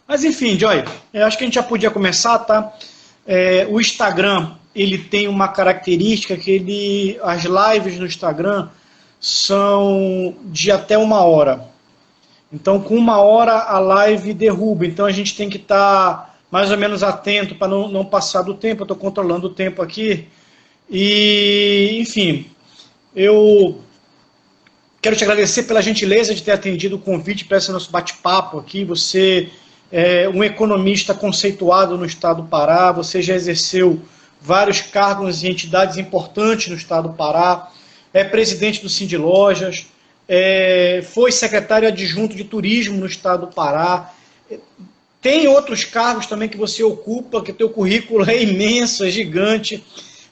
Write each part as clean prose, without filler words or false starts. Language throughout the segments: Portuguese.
Mas enfim, Joy, eu acho que a gente já podia começar, tá? O Instagram, ele tem uma característica que as lives no Instagram são de até 1 hora. Então, com 1 hora, a live derruba. Então, a gente tem que estar mais ou menos atento para não passar do tempo. Eu estou controlando o tempo aqui. E, enfim, eu quero te agradecer pela gentileza de ter atendido o convite para esse nosso bate-papo aqui. Você é um economista conceituado no estado do Pará, você já exerceu vários cargos em entidades importantes no estado do Pará, é presidente do Cindy Lojas, foi secretário adjunto de turismo no estado do Pará, tem outros cargos também que você ocupa, que teu currículo é imenso, é gigante.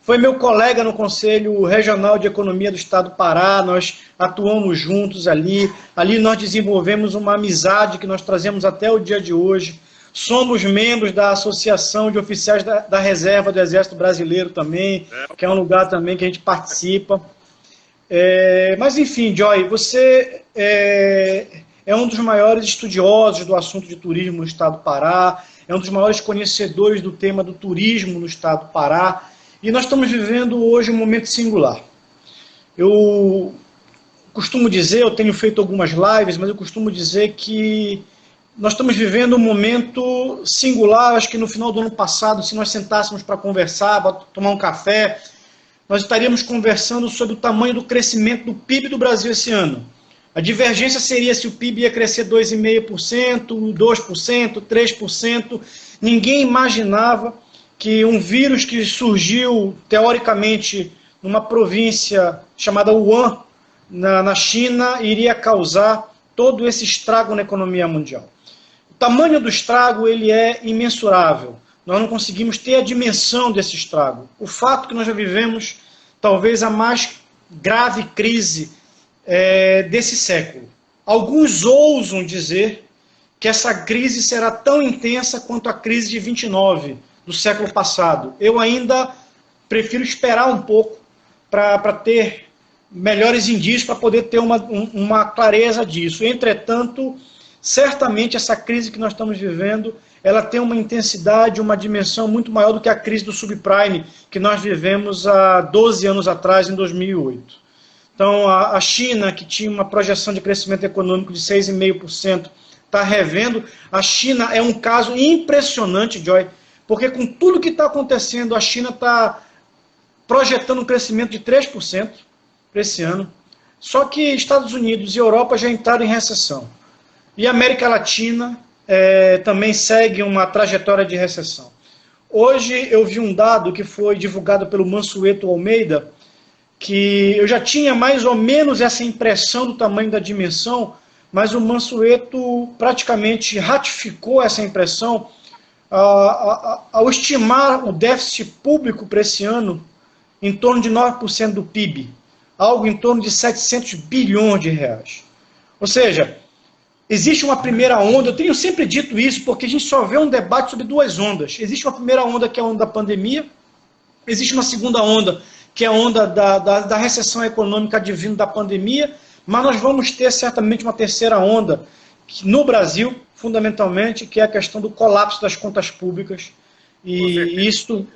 Foi meu colega no Conselho Regional de Economia do Estado do Pará, nós atuamos juntos ali. Ali nós desenvolvemos uma amizade que nós trazemos até o dia de hoje. Somos membros da Associação de Oficiais da Reserva do Exército Brasileiro também, que é um lugar também que a gente participa. Mas enfim, Joy, você é um dos maiores estudiosos do assunto de turismo no Estado do Pará, é um dos maiores conhecedores do tema do turismo no Estado do Pará. E nós estamos vivendo hoje um momento singular. Eu costumo dizer, eu tenho feito algumas lives, mas eu costumo dizer que nós estamos vivendo um momento singular. Acho que no final do ano passado, se nós sentássemos para conversar, para tomar um café, nós estaríamos conversando sobre o tamanho do crescimento do PIB do Brasil esse ano. A divergência seria se o PIB ia crescer 2,5%, 2%, 3%. Ninguém imaginava que um vírus que surgiu, teoricamente, numa província chamada Wuhan, na China, iria causar todo esse estrago na economia mundial. O tamanho do estrago ele é imensurável. Nós não conseguimos ter a dimensão desse estrago. O fato que nós já vivemos, talvez a mais grave crise desse século. Alguns ousam dizer que essa crise será tão intensa quanto a crise de 29, do século passado. Eu ainda prefiro esperar um pouco para ter melhores indícios, para poder ter uma clareza disso. Entretanto, certamente essa crise que nós estamos vivendo, ela tem uma intensidade, uma dimensão muito maior do que a crise do subprime que nós vivemos há 12 anos atrás, em 2008. Então, a China, que tinha uma projeção de crescimento econômico de 6,5%, está revendo. A China é um caso impressionante, Joy, porque com tudo que está acontecendo, a China está projetando um crescimento de 3% para esse ano. Só que Estados Unidos e Europa já entraram em recessão. E a América Latina também segue uma trajetória de recessão. Hoje eu vi um dado que foi divulgado pelo Mansueto Almeida, que eu já tinha mais ou menos essa impressão do tamanho da dimensão, mas o Mansueto praticamente ratificou essa impressão ao estimar o déficit público para esse ano em torno de 9% do PIB, algo em torno de 700 bilhões de reais. Ou seja, existe uma primeira onda, eu tenho sempre dito isso, porque a gente só vê um debate sobre duas ondas. Existe uma primeira onda, que é a onda da pandemia, existe uma segunda onda, que é a onda da recessão econômica advindo da pandemia, mas nós vamos ter certamente uma terceira onda, no Brasil, fundamentalmente, que é a questão do colapso das contas públicas, e isso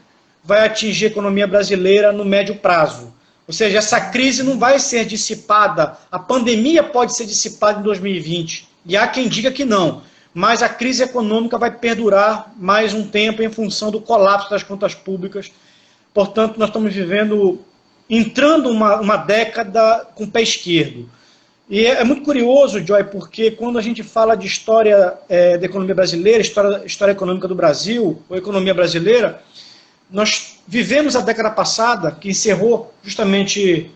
vai atingir a economia brasileira no médio prazo. Ou seja, essa crise não vai ser dissipada, a pandemia pode ser dissipada em 2020, e há quem diga que não, mas a crise econômica vai perdurar mais um tempo em função do colapso das contas públicas. Portanto, nós estamos entrando uma década com o pé esquerdo. E é muito curioso, Joy, porque quando a gente fala de história da economia brasileira, história econômica do Brasil, ou economia brasileira, nós vivemos a década passada, que encerrou justamente,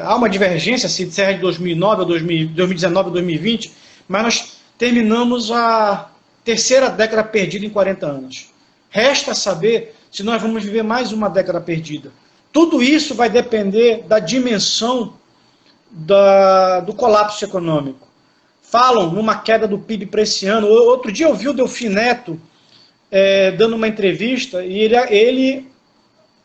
há uma divergência, se encerra de 2009 a 2019 a 2020, mas nós terminamos a terceira década perdida em 40 anos. Resta saber se nós vamos viver mais uma década perdida. Tudo isso vai depender da dimensão do colapso econômico. Falam numa queda do PIB para esse ano. Outro dia eu vi o Delfim Neto dando uma entrevista e ele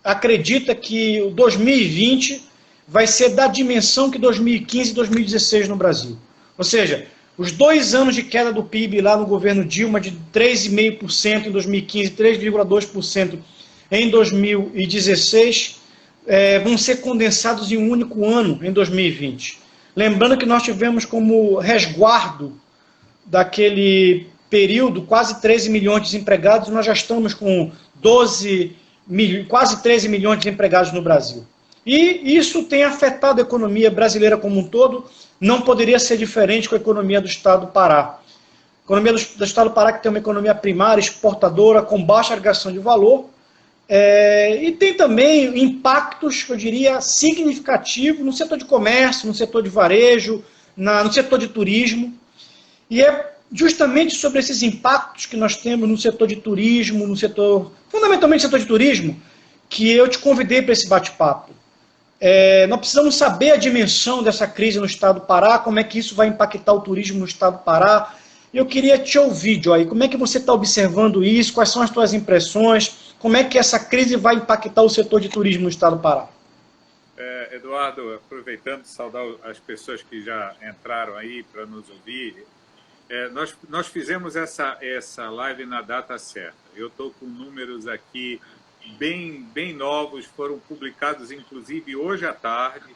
acredita que o 2020 vai ser da dimensão que 2015 e 2016 no Brasil. Ou seja, Os 2 anos de queda do PIB lá no governo Dilma, de 3,5% em 2015, 3,2% em 2016, vão ser condensados em um único ano, em 2020. Lembrando que nós tivemos como resguardo daquele período quase 13 milhões de desempregados, e nós já estamos com quase 13 milhões de desempregados no Brasil. E isso tem afetado a economia brasileira como um todo, não poderia ser diferente com a economia do estado do Pará. A economia do estado do Pará, que tem uma economia primária, exportadora, com baixa agregação de valor, e tem também impactos, eu diria, significativos no setor de comércio, no setor de varejo, no setor de turismo. E é justamente sobre esses impactos que nós temos no setor de turismo, fundamentalmente no setor de turismo, que eu te convidei para esse bate-papo. Nós precisamos saber a dimensão dessa crise no estado do Pará, como é que isso vai impactar o turismo no estado do Pará. Eu queria te ouvir, Joy, como é que você está observando isso, quais são as tuas impressões, como é que essa crise vai impactar o setor de turismo no estado do Pará? Eduardo, aproveitando, saudar as pessoas que já entraram aí para nos ouvir, nós fizemos essa live na data certa. Eu estou com números aqui bem novos, foram publicados inclusive hoje à tarde,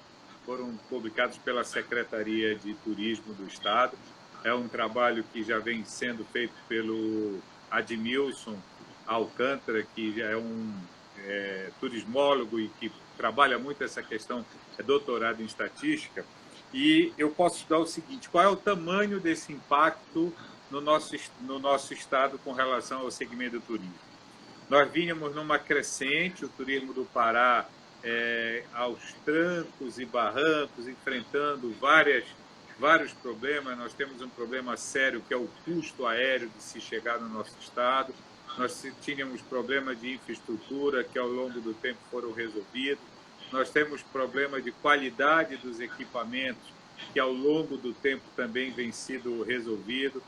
foram publicados pela Secretaria de Turismo do Estado. É um trabalho que já vem sendo feito pelo Admilson Alcântara, que já é um turismólogo e que trabalha muito essa questão, é doutorado em estatística. E eu posso dar o seguinte: qual é o tamanho desse impacto no nosso estado com relação ao segmento do turismo? Nós vínhamos numa crescente, o turismo do Pará aos trancos e barrancos, enfrentando vários problemas. Nós temos um problema sério, que é o custo aéreo de se chegar no nosso estado. Nós tínhamos problemas de infraestrutura, que ao longo do tempo foram resolvidos. Nós temos problema de qualidade dos equipamentos, que ao longo do tempo também vem sido resolvido.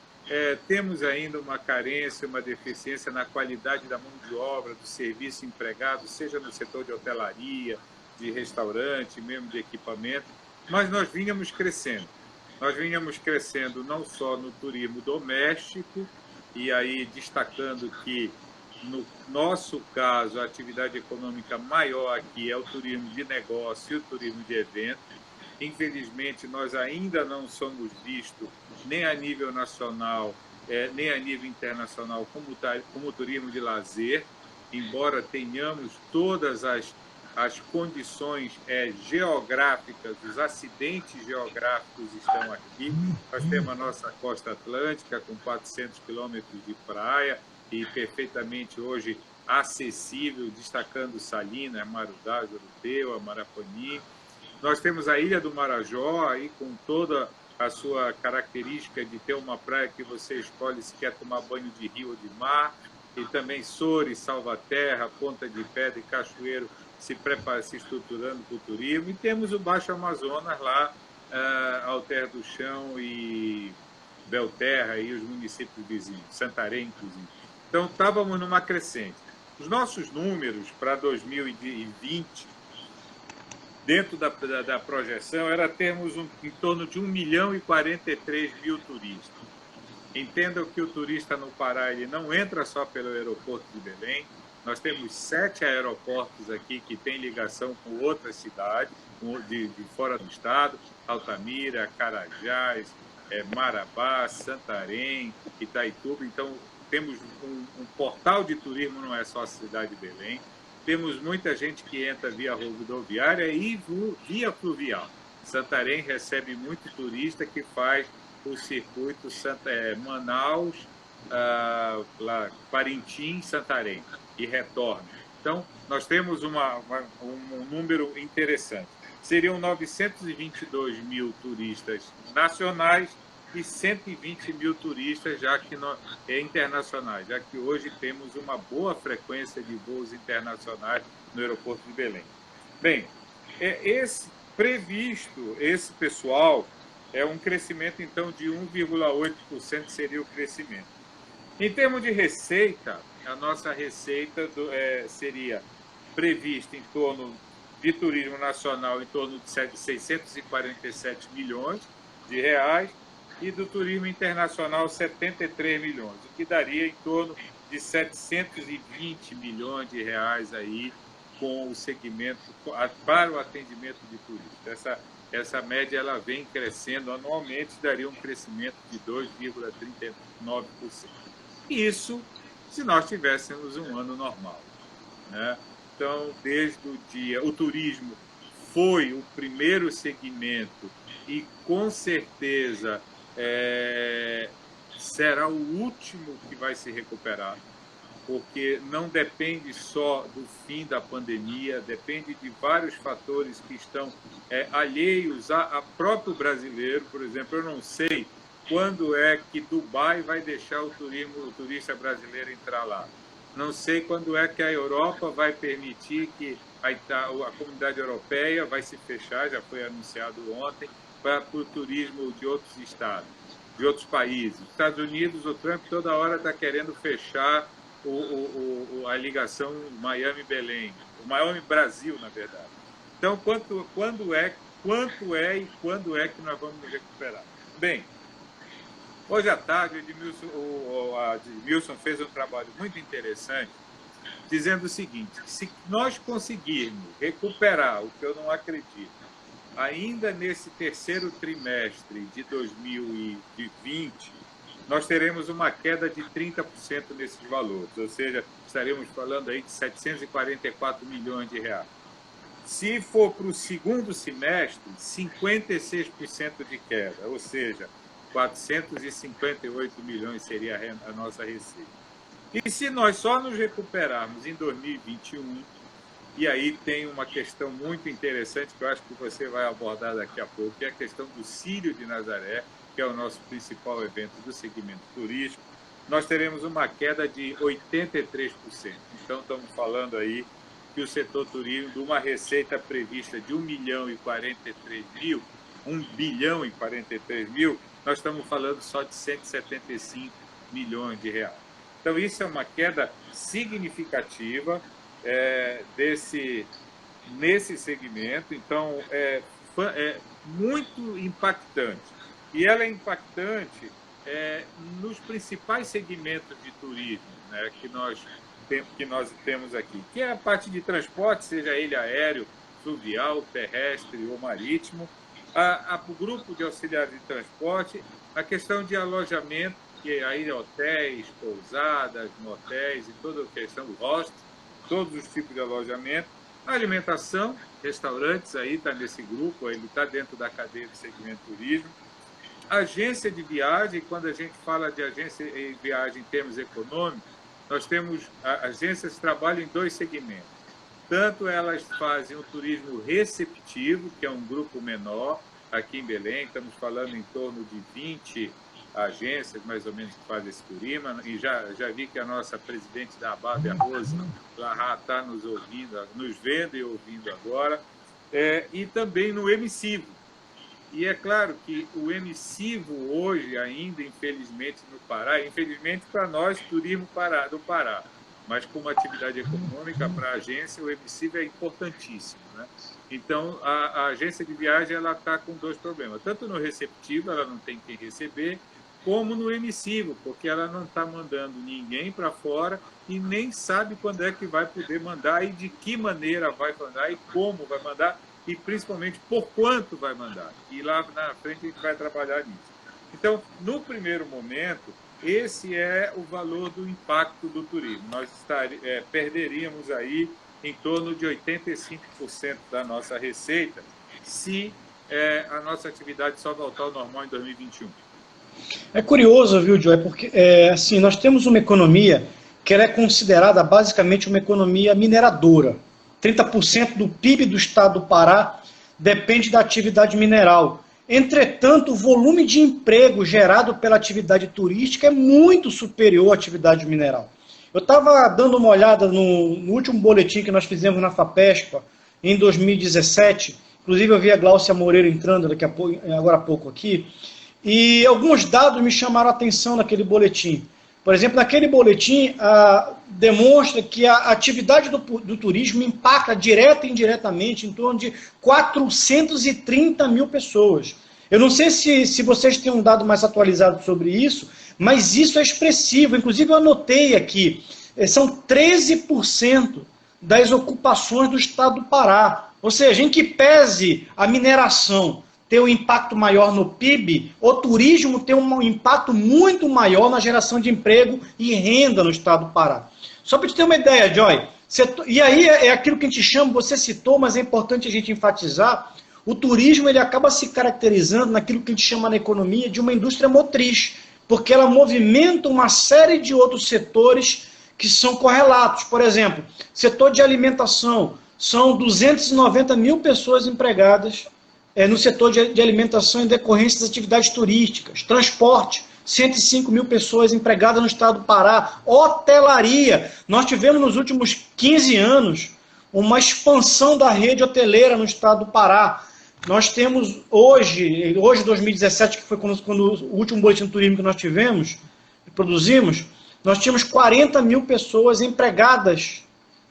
Temos ainda uma carência, uma deficiência na qualidade da mão de obra, do serviço empregado, seja no setor de hotelaria, de restaurante, mesmo de equipamento, mas nós vínhamos crescendo. Nós vínhamos crescendo não só no turismo doméstico, e aí destacando que, no nosso caso, a atividade econômica maior aqui é o turismo de negócio e o turismo de evento. Infelizmente, nós ainda não somos vistos nem a nível nacional, nem a nível internacional como turismo de lazer, embora tenhamos todas as condições geográficas, os acidentes geográficos estão aqui. Nós temos a nossa costa atlântica com 400 quilômetros de praia e perfeitamente hoje acessível, destacando Salinas, Marudá, Juruteua, Marapani. Nós temos a Ilha do Marajó, aí, com toda a sua característica de ter uma praia que você escolhe se quer tomar banho de rio ou de mar, e também Sores, Salvaterra, Ponta de Pedra e Cachoeiro se estruturando para o turismo. E temos o Baixo Amazonas lá, Alter do Chão e Belterra e os municípios vizinhos, Santarém, inclusive. Então, estávamos numa crescente. Os nossos números para 2020, dentro da projeção, era termos em torno de 1.043.000 turistas. Entendam que o turista no Pará ele não entra só pelo aeroporto de Belém. Nós temos 7 aeroportos aqui que têm ligação com outras cidades de fora do estado: Altamira, Carajás, Marabá, Santarém, Itaituba. Então, temos um portal de turismo, não é só a cidade de Belém. Temos muita gente que entra via rodoviária e via fluvial. Santarém recebe muito turista que faz o circuito Manaus, Parintins, Santarém e retorna. Então, nós temos um número interessante. Seriam 922.000 turistas nacionais e 120.000 turistas internacionais, já que hoje temos uma boa frequência de voos internacionais no aeroporto de Belém. Bem, esse pessoal é um crescimento, então, de 1,8% seria o crescimento. Em termos de receita, a nossa receita seria prevista em torno de turismo nacional em torno de 647 milhões de reais, e do turismo internacional 73 milhões, o que daria em torno de 720 milhões de reais aí com o segmento para o atendimento de turistas. Essa média ela vem crescendo anualmente, daria um crescimento de 2,39%. Isso se nós tivéssemos um ano normal, né? Então, desde o dia... O turismo foi o primeiro segmento e, com certeza, será o último que vai se recuperar, porque não depende só do fim da pandemia, depende de vários fatores que estão alheios a próprio brasileiro. Por exemplo, eu não sei quando é que Dubai vai deixar o turista brasileiro entrar lá. Não sei quando é que a Europa vai permitir que a comunidade europeia vai se fechar, já foi anunciado ontem, para o turismo de outros estados, de outros países. Os Estados Unidos, o Trump toda hora está querendo fechar a ligação Miami-Belém, o Miami-Brasil, na verdade. Então, quando é que nós vamos nos recuperar? Bem, hoje à tarde, a Edmilson fez um trabalho muito interessante, dizendo o seguinte: se nós conseguirmos recuperar, o que eu não acredito, ainda nesse terceiro trimestre de 2020, nós teremos uma queda de 30% nesses valores, ou seja, estaremos falando aí de 744 milhões de reais. Se for para o segundo semestre, 56% de queda, ou seja, 458 milhões seria a nossa receita. E se nós só nos recuperarmos em 2021, e aí tem uma questão muito interessante que eu acho que você vai abordar daqui a pouco, que é a questão do Círio de Nazaré, que é o nosso principal evento do segmento turístico, nós teremos uma queda de 83%. Então, estamos falando aí que o setor turismo, de uma receita prevista de 1 bilhão e 43 mil, nós estamos falando só de 175 milhões de reais. Então, isso é uma queda significativa nesse segmento. Então, é muito impactante. E ela é impactante nos principais segmentos de turismo, né, que nós temos aqui, que é a parte de transporte, seja ele aéreo, fluvial, terrestre ou marítimo, o grupo de auxiliares de transporte, a questão de alojamento, que aí hotéis, pousadas, motéis e toda a questão do hostel, todos os tipos de alojamento, a alimentação, restaurantes, aí está nesse grupo, ele está dentro da cadeia de segmento turismo, agência de viagem. Quando a gente fala de agência de viagem em termos econômicos, nós temos agências que trabalham em dois segmentos. Tanto elas fazem o turismo receptivo, que é um grupo menor, aqui em Belém, estamos falando em torno de 20 agências, mais ou menos, que fazem esse turismo, e já vi que a nossa presidente da ABAB, a Rose Larra, está nos vendo e ouvindo agora, e também no emissivo. E é claro que o emissivo hoje ainda, infelizmente, no Pará, infelizmente para nós, turismo do Pará, mas como atividade econômica para a agência, o emissivo é importantíssimo, né? Então, a agência de viagem ela está com dois problemas, tanto no receptivo, ela não tem quem receber, como no emissivo, porque ela não está mandando ninguém para fora e nem sabe quando é que vai poder mandar e de que maneira vai mandar e como vai mandar, e principalmente por quanto vai mandar. E lá na frente a gente vai trabalhar nisso. Então, no primeiro momento, esse é o valor do impacto do turismo. Nós perderíamos aí em torno de 85% da nossa receita se a nossa atividade só voltar ao normal em 2021. É curioso, viu, Joy, porque assim, nós temos uma economia que ela é considerada basicamente uma economia mineradora. 30% do PIB do estado do Pará depende da atividade mineral. Entretanto, o volume de emprego gerado pela atividade turística é muito superior à atividade mineral. Eu estava dando uma olhada no último boletim que nós fizemos na FAPESPA, em 2017, inclusive eu vi a Gláucia Moreira entrando agora há pouco aqui, e alguns dados me chamaram a atenção naquele boletim. Por exemplo, naquele boletim demonstra que a atividade do turismo impacta direta e indiretamente em torno de 430 mil pessoas. Eu não sei se vocês têm um dado mais atualizado sobre isso, mas isso é expressivo. Inclusive, eu anotei aqui, são 13% das ocupações do estado do Pará. Ou seja, em que pese a mineração ter um impacto maior no PIB, o turismo tem um impacto muito maior na geração de emprego e renda no estado do Pará. Só para te ter uma ideia, Joy, e aí é aquilo que a gente chama, você citou, mas é importante a gente enfatizar, o turismo ele acaba se caracterizando naquilo que a gente chama na economia de uma indústria motriz, porque ela movimenta uma série de outros setores que são correlatos. Por exemplo, setor de alimentação, são 290 mil pessoas empregadas no setor de alimentação em decorrência das atividades turísticas. Transporte, 105 mil pessoas empregadas no estado do Pará. Hotelaria, nós tivemos nos últimos 15 anos uma expansão da rede hoteleira no estado do Pará. Nós temos hoje 2017, que foi quando o último boletim de turismo que nós produzimos, nós tínhamos 40 mil pessoas empregadas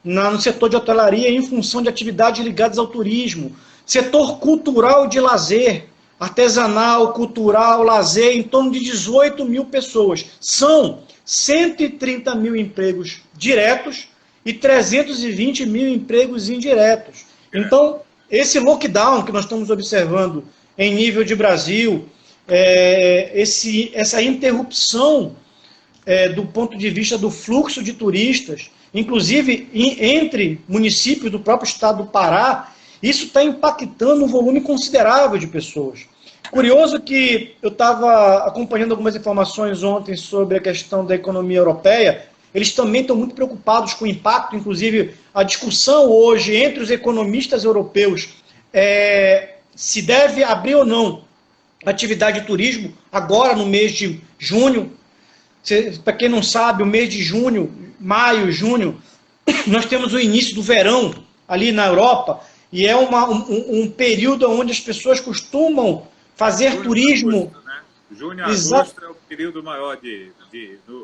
no setor de hotelaria em função de atividades ligadas ao turismo. Setor cultural de lazer, artesanal, cultural, lazer, em torno de 18 mil pessoas. São 130 mil empregos diretos e 320 mil empregos indiretos. Então, esse lockdown que nós estamos observando em nível de Brasil, essa interrupção do ponto de vista do fluxo de turistas, inclusive entre municípios do próprio estado do Pará, isso está impactando um volume considerável de pessoas. Curioso que eu estava acompanhando algumas informações ontem sobre a questão da economia europeia, eles também estão muito preocupados com o impacto, inclusive a discussão hoje entre os economistas europeus se deve abrir ou não a atividade de turismo agora no mês de junho. Para quem não sabe, o mês de junho, maio, junho, nós temos o início do verão ali na Europa, e é um período onde as pessoas costumam fazer junho, turismo. Agosto, né? Junho a agosto é o período maior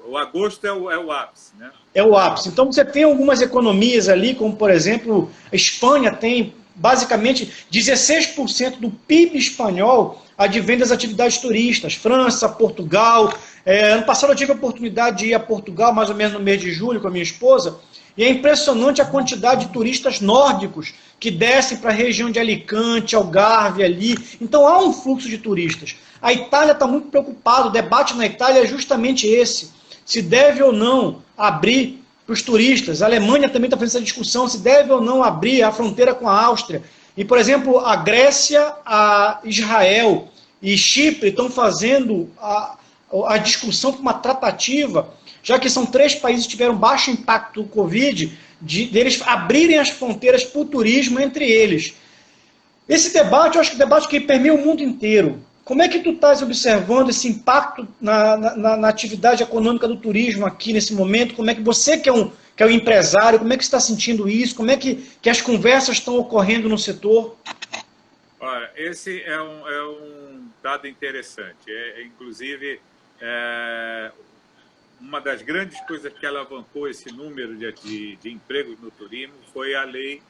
o agosto é o ápice, né? É o ápice. Então você tem algumas economias ali, como por exemplo, a Espanha tem basicamente 16% do PIB espanhol advém das atividades turísticas. França, Portugal. Ano passado eu tive a oportunidade de ir a Portugal, mais ou menos no mês de julho, com a minha esposa, e é impressionante a quantidade de turistas nórdicos que descem para a região de Alicante, Algarve ali. Então há um fluxo de turistas. A Itália está muito preocupada, o debate na Itália é justamente esse. Se deve ou não abrir para os turistas. A Alemanha também está fazendo essa discussão, se deve ou não abrir a fronteira com a Áustria. E, por exemplo, a Grécia, a Israel e Chipre estão fazendo a discussão para uma tratativa, já que são 3 países que tiveram baixo impacto do Covid, deles abrirem as fronteiras para o turismo entre eles. Esse debate, eu acho que é um debate que permeia o mundo inteiro. Como é que tu estás observando esse impacto na atividade econômica do turismo aqui nesse momento? Como é que você, que é um empresário, como é que está sentindo isso? Como é que as conversas estão ocorrendo no setor? Olha, esse é um dado interessante. Inclusive, uma das grandes coisas que alavancou esse número de empregos no turismo foi a lei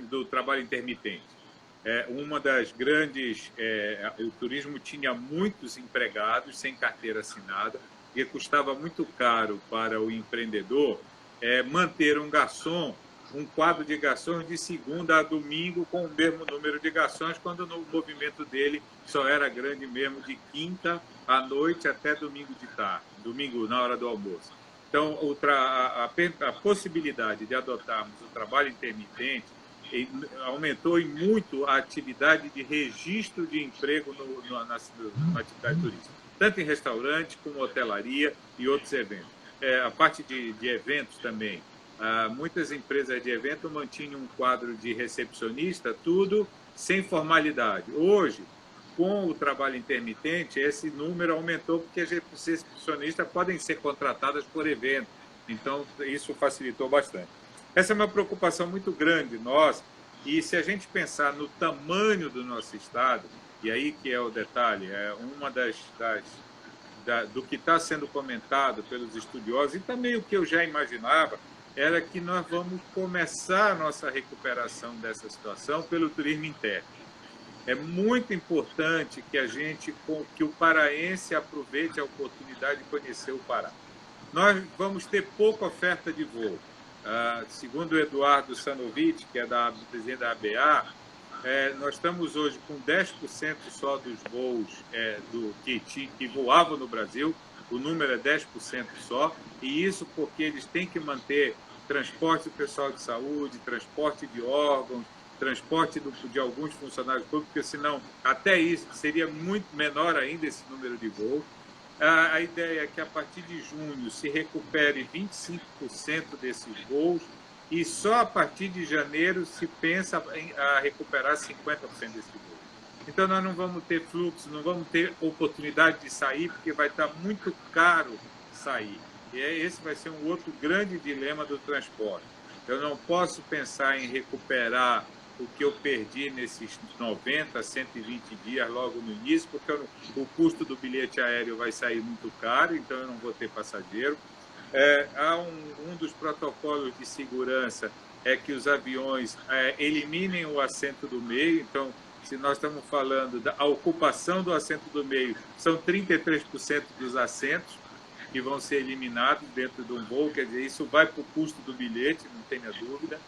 do trabalho intermitente. Uma das grandes... o turismo tinha muitos empregados sem carteira assinada e custava muito caro para o empreendedor manter um garçom, um quadro de garçons de segunda a domingo com o mesmo número de garçons, quando o movimento dele só era grande mesmo de quinta à noite até domingo de tarde, domingo na hora do almoço. Então, a possibilidade de adotarmos o trabalho intermitente aumentou em muito a atividade de registro de emprego na atividade turística, tanto em restaurante como hotelaria e outros eventos. A parte de eventos também. Muitas empresas de evento mantinham um quadro de recepcionista, tudo sem formalidade. Hoje, com o trabalho intermitente, esse número aumentou porque as recepcionistas podem ser contratadas por evento. Então, isso facilitou bastante. Essa é uma preocupação muito grande nossa, e se a gente pensar no tamanho do nosso estado, e aí que é o detalhe, uma do que está sendo comentado pelos estudiosos, e também o que eu já imaginava, era que nós vamos começar a nossa recuperação dessa situação pelo turismo interno. É muito importante que o paraense aproveite a oportunidade de conhecer o Pará. Nós vamos ter pouca oferta de voo. Segundo o Eduardo Sanovic, que é presidente da ABA, nós estamos hoje com 10% só dos voos que voavam no Brasil, o número é 10% só, e isso porque eles têm que manter transporte do pessoal de saúde, transporte de órgãos, transporte de alguns funcionários públicos, porque senão até isso seria muito menor ainda esse número de voos. A ideia é que a partir de junho se recupere 25% desses voos e só a partir de janeiro se pensa em recuperar 50% desse voo. Então, nós não vamos ter fluxo, não vamos ter oportunidade de sair, porque vai estar muito caro sair. E esse vai ser um outro grande dilema do transporte. Eu não posso pensar em recuperar o que eu perdi nesses 90, 120 dias logo no início, porque o custo do bilhete aéreo vai sair muito caro, então eu não vou ter passageiro. Há um dos protocolos de segurança é que os aviões eliminem o assento do meio. Então, se nós estamos falando da ocupação do assento do meio, são 33% dos assentos que vão ser eliminados dentro de um voo, quer dizer, isso vai para o custo do bilhete, não tenha dúvida.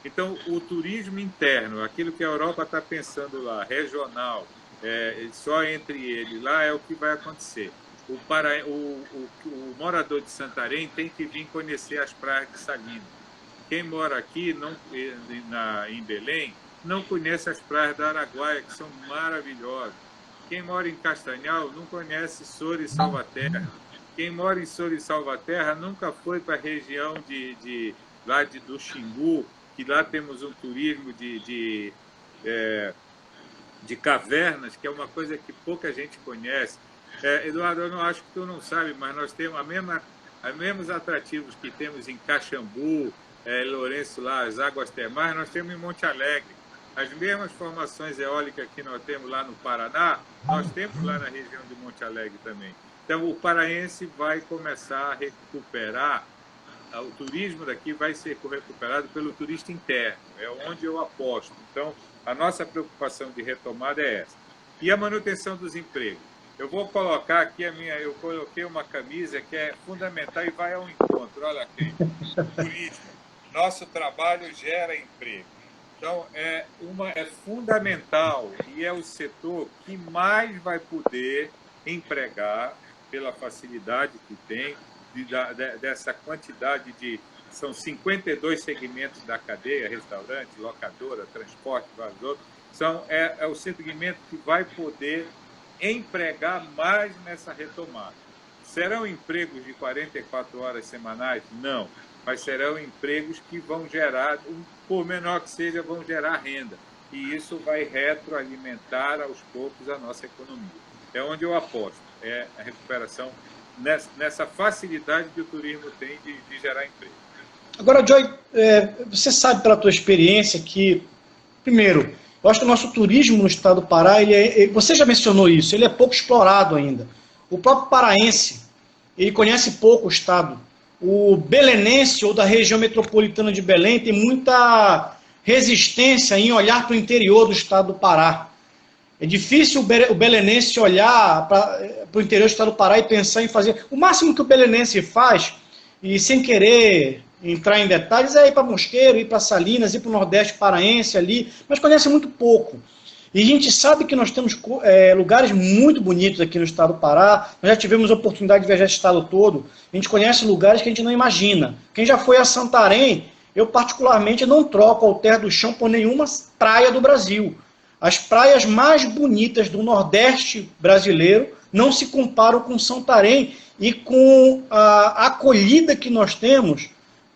Então, o turismo interno, aquilo que a Europa está pensando lá, regional, só entre eles, lá é o que vai acontecer. O morador de Santarém tem que vir conhecer as praias de Salinas. Quem mora aqui em Belém não conhece as praias da Araguaia, que são maravilhosas. Quem mora em Castanhal não conhece Soura e Salvaterra. Quem mora em Soura e Salvaterra nunca foi para a região do Xingu, que lá temos um turismo de cavernas, que é uma coisa que pouca gente conhece. Eduardo, eu não acho que tu não sabe, mas nós temos os mesmos atrativos que temos em Caxambu, Lourenço lá, as águas termais, nós temos em Monte Alegre. As mesmas formações eólicas que nós temos lá no Paraná, nós temos lá na região de Monte Alegre também. Então, o paraense vai começar a recuperar, o turismo daqui vai ser recuperado pelo turista interno, é onde eu aposto. Então, a nossa preocupação de retomada é essa. E a manutenção dos empregos. Eu vou colocar aqui eu coloquei uma camisa que é fundamental e vai ao encontro. Olha aqui, turismo. Nosso trabalho gera emprego. Então, é fundamental e é o setor que mais vai poder empregar pela facilidade que tem, dessa quantidade São 52 segmentos da cadeia, restaurante, locadora, transporte, vários outros. É o segmento que vai poder empregar mais nessa retomada. Serão empregos de 44 horas semanais? Não. Mas serão empregos que vão gerar, por menor que seja, vão gerar renda. E isso vai retroalimentar aos poucos a nossa economia. É onde eu aposto, é a recuperação nessa facilidade que o turismo tem de gerar emprego. Agora, Joy, você sabe pela tua experiência que, primeiro, eu acho que o nosso turismo no estado do Pará, você já mencionou isso, ele é pouco explorado ainda. O próprio paraense, ele conhece pouco o estado. O belenense ou da região metropolitana de Belém tem muita resistência em olhar para o interior do estado do Pará. É difícil o belenense olhar para o interior do estado do Pará e pensar em fazer... O máximo que o belenense faz, e sem querer entrar em detalhes, é ir para Mosqueiro, ir para Salinas, ir para o Nordeste paraense ali, mas conhece muito pouco. E a gente sabe que nós temos lugares muito bonitos aqui no estado do Pará, nós já tivemos a oportunidade de viajar esse estado todo, a gente conhece lugares que a gente não imagina. Quem já foi a Santarém, eu particularmente não troco Alter do Chão por nenhuma praia do Brasil. As praias mais bonitas do Nordeste brasileiro não se comparam com Santarém e com a acolhida que nós temos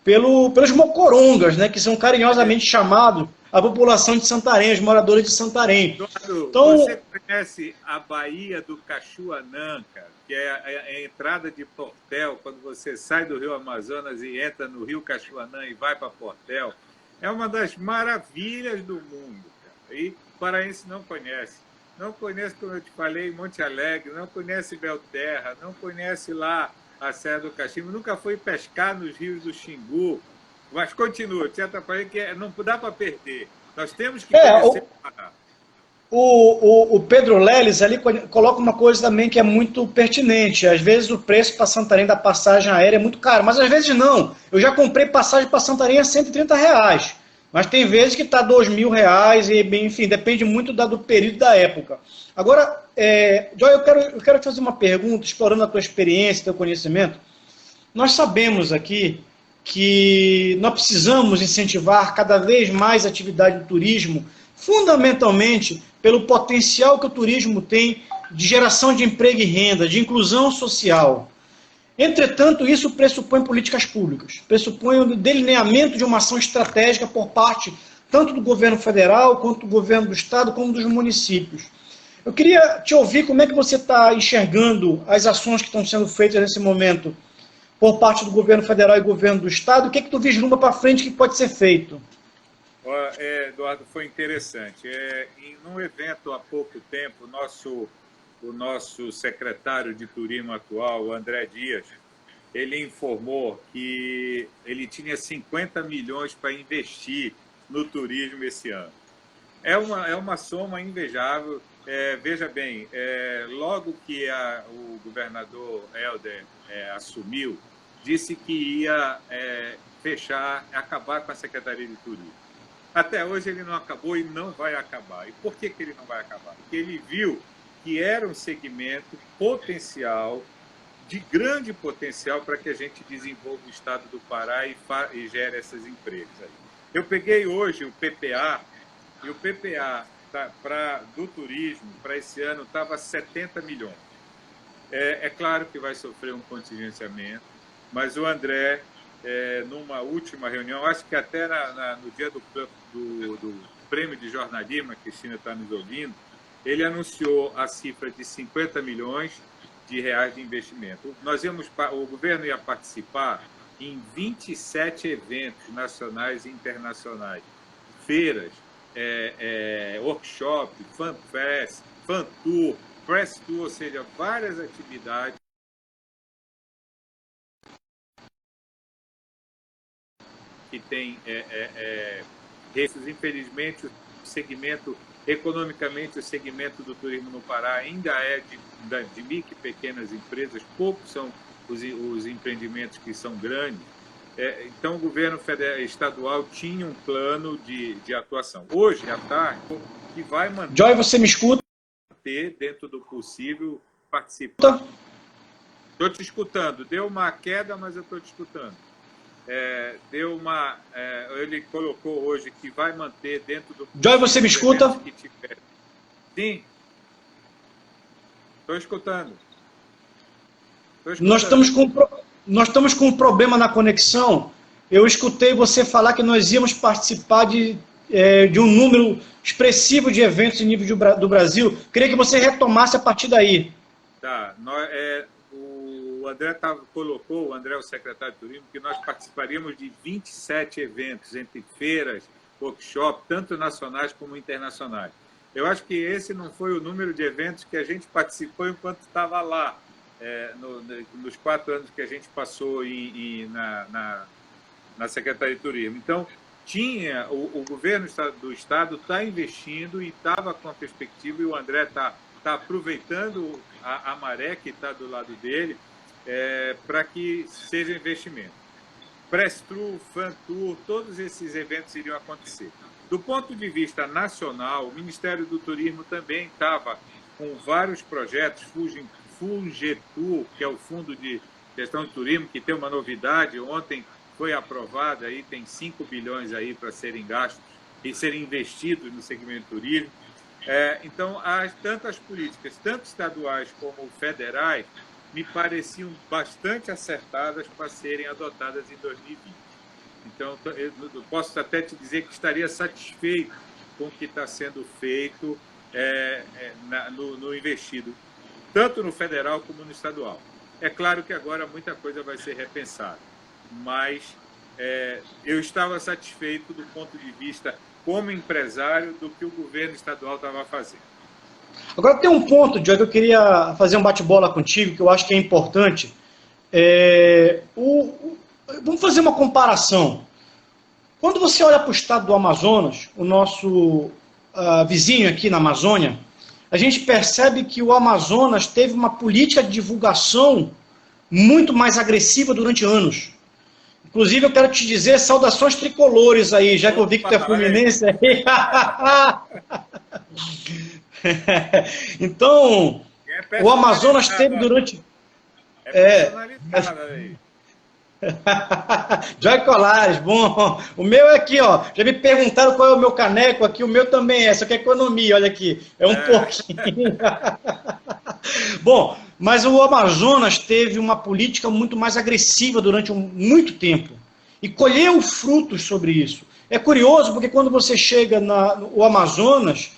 pelos mocorongas, né, que são carinhosamente chamados a população de Santarém, os moradores de Santarém. Eduardo, então, você conhece a Baía do Cachuanã, cara, que é a entrada de Portel, quando você sai do Rio Amazonas e entra no Rio Cachuanã e vai para Portel? É uma das maravilhas do mundo, cara. E o paraense não conhece. Não conhece, como eu te falei, Monte Alegre, não conhece Belterra, não conhece lá a Serra do Cachimbo, nunca foi pescar nos rios do Xingu. Mas continua, te atrapalhei que não dá para perder. Nós temos que conhecer o Pará. O Pedro Leles ali coloca uma coisa também que é muito pertinente. Às vezes o preço para Santarém da passagem aérea é muito caro, mas às vezes não. Eu já comprei passagem para Santarém a R$ 130, mas tem vezes que está R$ 2.000, e, enfim, depende muito do período da época. Agora, Joy, eu quero te fazer uma pergunta, explorando a tua experiência, teu conhecimento. Nós sabemos aqui que nós precisamos incentivar cada vez mais a atividade do turismo, fundamentalmente pelo potencial que o turismo tem de geração de emprego e renda, de inclusão social. Entretanto, isso pressupõe políticas públicas, pressupõe o delineamento de uma ação estratégica por parte tanto do governo federal, quanto do governo do estado, como dos municípios. Eu queria te ouvir como é que você está enxergando as ações que estão sendo feitas nesse momento por parte do governo federal e governo do estado. O que é que tu vislumbra para frente que pode ser feito? Eduardo, foi interessante. Em um evento há pouco tempo, o nosso secretário de turismo atual, o André Dias, ele informou que ele tinha 50 milhões para investir no turismo esse ano. É uma soma invejável. Veja bem, logo que o governador Helder assumiu, disse que ia acabar com a Secretaria de Turismo. Até hoje ele não acabou e não vai acabar. E por que ele não vai acabar? Porque ele viu que era um segmento potencial, de grande potencial, para que a gente desenvolva o estado do Pará e gere esses empregos aí. Eu peguei hoje o PPA, e o PPA do turismo para esse ano estava 70 milhões. É claro que vai sofrer um contingenciamento, mas o André, numa última reunião, acho que até no dia do prêmio de jornalismo, a Cristina está nos ouvindo, ele anunciou a cifra de 50 milhões de reais de investimento. O governo ia participar em 27 eventos nacionais e internacionais, feiras, workshop, fanfest, fan tour, press tour, ou seja, várias atividades que tem infelizmente, o segmento, economicamente, o segmento do turismo no Pará ainda é de micro e pequenas empresas, poucos são os empreendimentos que são grandes. Então, o governo estadual tinha um plano de atuação. Hoje, à tarde, que vai manter... Joy, você me escuta? Dentro do possível, participar. Estou te escutando. Deu uma queda, mas eu estou te escutando. Ele colocou hoje que vai manter dentro do... Joy, você me escuta? Sim. Estou escutando. Nós estamos com um problema na conexão. Eu escutei você falar que nós íamos participar de um número expressivo de eventos em nível do Brasil. Queria que você retomasse a partir daí. Tá. O André colocou, o André, o secretário de turismo, que nós participaríamos de 27 eventos, entre feiras, workshops, tanto nacionais como internacionais. Eu acho que esse não foi o número de eventos que a gente participou enquanto estava lá, nos 4 anos que a gente passou na Secretaria de Turismo. Então, o governo do Estado está investindo e estava com a perspectiva, e o André está aproveitando a maré que está do lado dele, para que seja investimento. Press Tour, Fan Tour, todos esses eventos iriam acontecer. Do ponto de vista nacional, o Ministério do Turismo também estava com vários projetos, Fungetur, que é o Fundo de Gestão de Turismo, que tem uma novidade, ontem foi aprovada, aí tem 5 bilhões aí para serem gastos e serem investidos no segmento de turismo. Então, tantas políticas, tanto estaduais como federais, me pareciam bastante acertadas para serem adotadas em 2020. Então, eu posso até te dizer que estaria satisfeito com o que está sendo feito no investido, tanto no federal como no estadual. É claro que agora muita coisa vai ser repensada, mas eu estava satisfeito do ponto de vista como empresário do que o governo estadual estava fazendo. Agora tem um ponto, Joy, que eu queria fazer um bate-bola contigo, que eu acho que é importante. Vamos fazer uma comparação. Quando você olha para o estado do Amazonas, vizinho aqui na Amazônia, a gente percebe que o Amazonas teve uma política de divulgação muito mais agressiva durante anos. Inclusive, eu quero te dizer, saudações tricolores aí, já que eu vi que tu é fluminense aí. Então, o Amazonas teve durante... personalizado aí. Joy Colares, bom. O meu é aqui, ó. Já me perguntaram qual é o meu caneco aqui. O meu também é, só que é economia, olha aqui. É um pouquinho. Bom, mas o Amazonas teve uma política muito mais agressiva durante muito tempo. E colheu frutos sobre isso. É curioso porque quando você chega no Amazonas,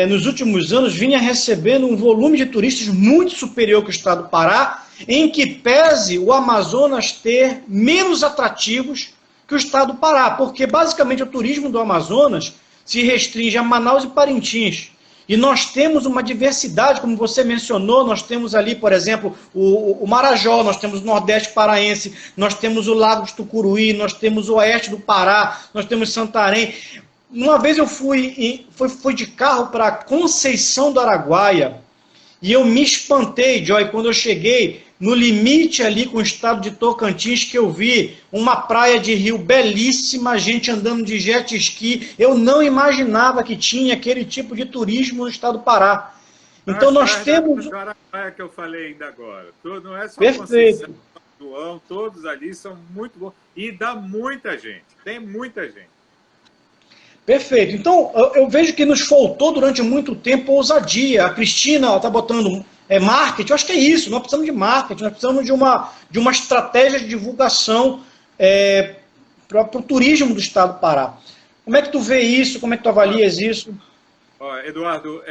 nos últimos anos, vinha recebendo um volume de turistas muito superior que o estado do Pará, em que pese o Amazonas ter menos atrativos que o estado do Pará, porque basicamente o turismo do Amazonas se restringe a Manaus e Parintins. E nós temos uma diversidade, como você mencionou, nós temos ali, por exemplo, o Marajó, nós temos o Nordeste Paraense, nós temos o Lago de Tucuruí, nós temos o Oeste do Pará, nós temos Santarém. Uma vez eu fui de carro para Conceição do Araguaia e eu me espantei, Joy, quando eu cheguei no limite ali com o estado de Tocantins, que eu vi uma praia de rio belíssima, gente andando de jet ski. Eu não imaginava que tinha aquele tipo de turismo no estado do Pará. Então nós temos... Do Araguaia que eu falei ainda agora. Não é só Perfeito. Conceição, João, todos ali são muito bons. E dá muita gente, tem muita gente. Perfeito. Então, eu vejo que nos faltou durante muito tempo ousadia. A Cristina está botando marketing, eu acho que é isso, nós precisamos de marketing, nós precisamos de uma estratégia de divulgação para o turismo do estado do Pará. Como é que tu vê isso? Como é que tu avalias isso? Eduardo,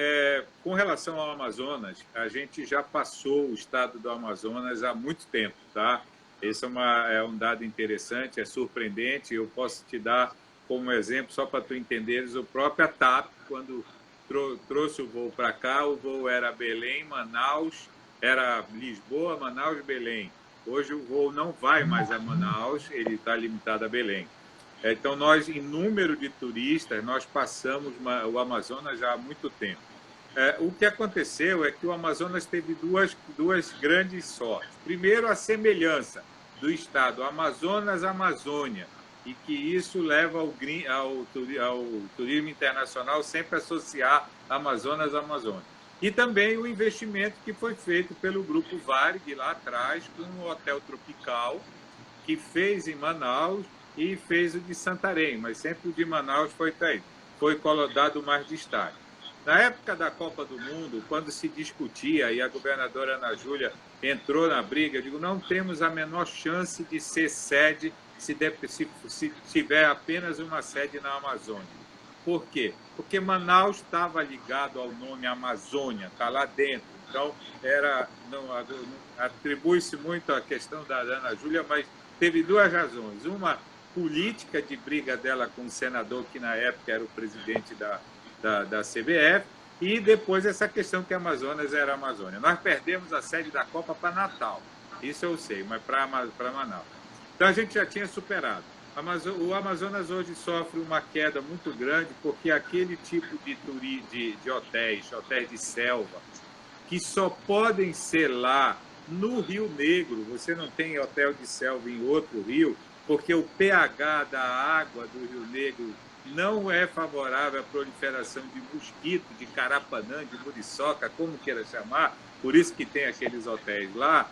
com relação ao Amazonas, a gente já passou o estado do Amazonas há muito tempo, tá? Esse é um dado interessante, é surpreendente. Eu posso te dar como exemplo, só para tu entenderes, o próprio TAP, quando trouxe o voo para cá, o voo era Belém, Manaus, era Lisboa, Manaus, Belém. Hoje o voo não vai mais a Manaus, ele está limitado a Belém. Então, nós, em número de turistas, nós passamos o Amazonas já há muito tempo. O que aconteceu é que o Amazonas teve duas grandes sortes. Primeiro, a semelhança do estado Amazonas-Amazônia, e que isso leva ao turismo internacional sempre associar Amazonas-Amazônia. E também o investimento que foi feito pelo Grupo Varig lá atrás, com o Hotel Tropical, que fez em Manaus e fez o de Santarém, mas sempre o de Manaus foi dado mais destaque. Na época da Copa do Mundo, quando se discutia, e a governadora Ana Júlia entrou na briga, eu digo, não temos a menor chance de ser sede se tiver apenas uma sede na Amazônia. Por quê? Porque Manaus estava ligado ao nome Amazônia, está lá dentro. Então, atribui-se muito à questão da Ana Júlia, mas teve duas razões. Uma, política de briga dela com o senador, que na época era o presidente da CBF, e depois essa questão que a Amazonas era a Amazônia. Nós perdemos a sede da Copa para Natal, isso eu sei, mas para Manaus. Então, a gente já tinha superado. O Amazonas hoje sofre uma queda muito grande porque aquele tipo de hotéis de selva, que só podem ser lá no Rio Negro, você não tem hotel de selva em outro rio, porque o pH da água do Rio Negro não é favorável à proliferação de mosquito, de carapanã, de muriçoca, como queira chamar, por isso que tem aqueles hotéis lá,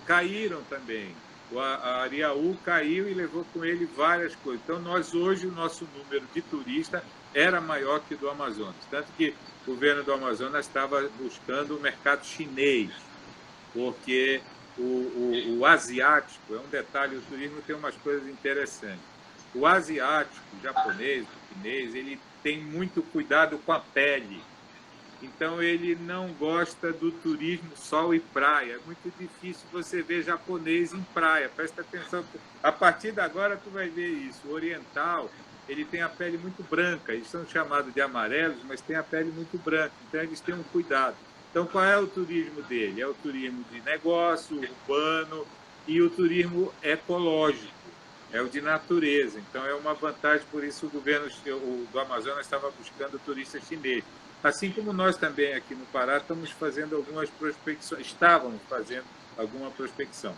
caíram também. A Ariaú caiu e levou com ele várias coisas. Então, hoje, o nosso número de turistas era maior que o do Amazonas. Tanto que o governo do Amazonas estava buscando o mercado chinês, porque o asiático, é um detalhe, o turismo tem umas coisas interessantes. O asiático, o japonês, o chinês, ele tem muito cuidado com a pele. Então, ele não gosta do turismo sol e praia. É muito difícil você ver japonês em praia. Presta atenção. A partir de agora, tu vai ver isso. O oriental, ele tem a pele muito branca. Eles são chamados de amarelos, mas tem a pele muito branca. Então, eles têm um cuidado. Então, qual é o turismo dele? É o turismo de negócio, urbano e o turismo ecológico. é o de natureza. Então, é uma vantagem, por isso o governo do Amazonas estava buscando turistas chineses. Assim como nós também aqui no Pará estamos fazendo algumas prospecções, estávamos fazendo alguma prospecção.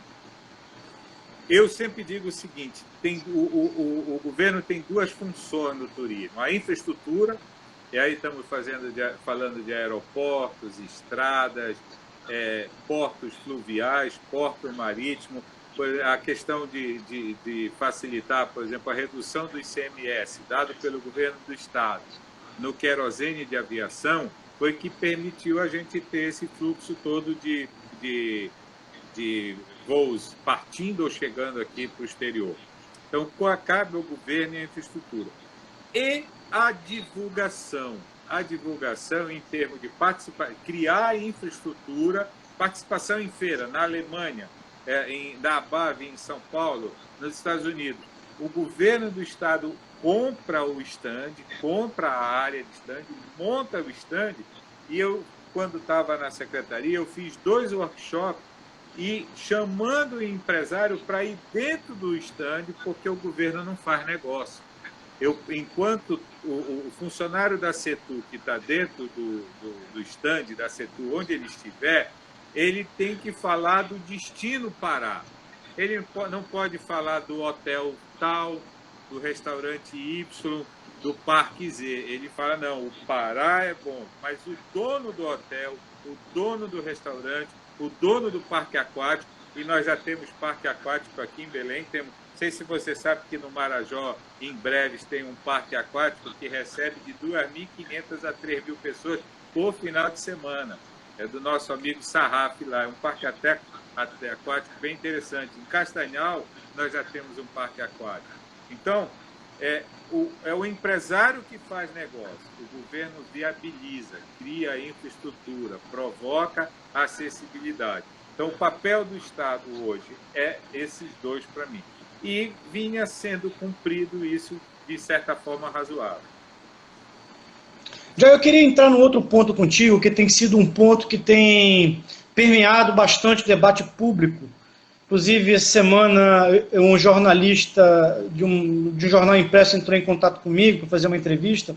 Eu sempre digo o seguinte, o governo tem duas funções no turismo, a infraestrutura, e aí estamos falando de aeroportos, estradas, portos fluviais, porto marítimo, a questão de facilitar, por exemplo, a redução do ICMS, dado pelo governo do Estado, no querosene de aviação, foi que permitiu a gente ter esse fluxo todo de voos partindo ou chegando aqui para o exterior. Então, cabe ao governo e à infraestrutura. E a divulgação em termos de criar infraestrutura, participação em feira, na Alemanha, da ABAV em São Paulo, nos Estados Unidos. O governo do estado compra o stand, compra a área de stand, monta o stand, e eu, quando estava na secretaria, eu fiz 2 workshops e chamando o empresário para ir dentro do stand, porque o governo não faz negócio. Enquanto o funcionário da Setur, que está dentro do stand da Setur, onde ele estiver, ele tem que falar do destino Pará. Ele não pode falar do hotel tal, do restaurante Y, do Parque Z. Ele fala, não, o Pará é bom, mas o dono do hotel, o dono do restaurante, o dono do parque aquático, e nós já temos parque aquático aqui em Belém, não sei se você sabe que no Marajó, em breve, tem um parque aquático que recebe de 2.500 a 3.000 pessoas por final de semana. É do nosso amigo Sarraf lá, é um parque aquático bem interessante. Em Castanhal, nós já temos um parque aquático. Então, é o empresário que faz negócio, o governo viabiliza, cria infraestrutura, provoca acessibilidade. Então, o papel do Estado hoje é esses dois para mim. E vinha sendo cumprido isso de certa forma razoável. Já eu queria entrar num outro ponto contigo, que tem sido um ponto que tem permeado bastante o debate público. Inclusive, essa semana, um jornalista de um jornal impresso entrou em contato comigo para fazer uma entrevista.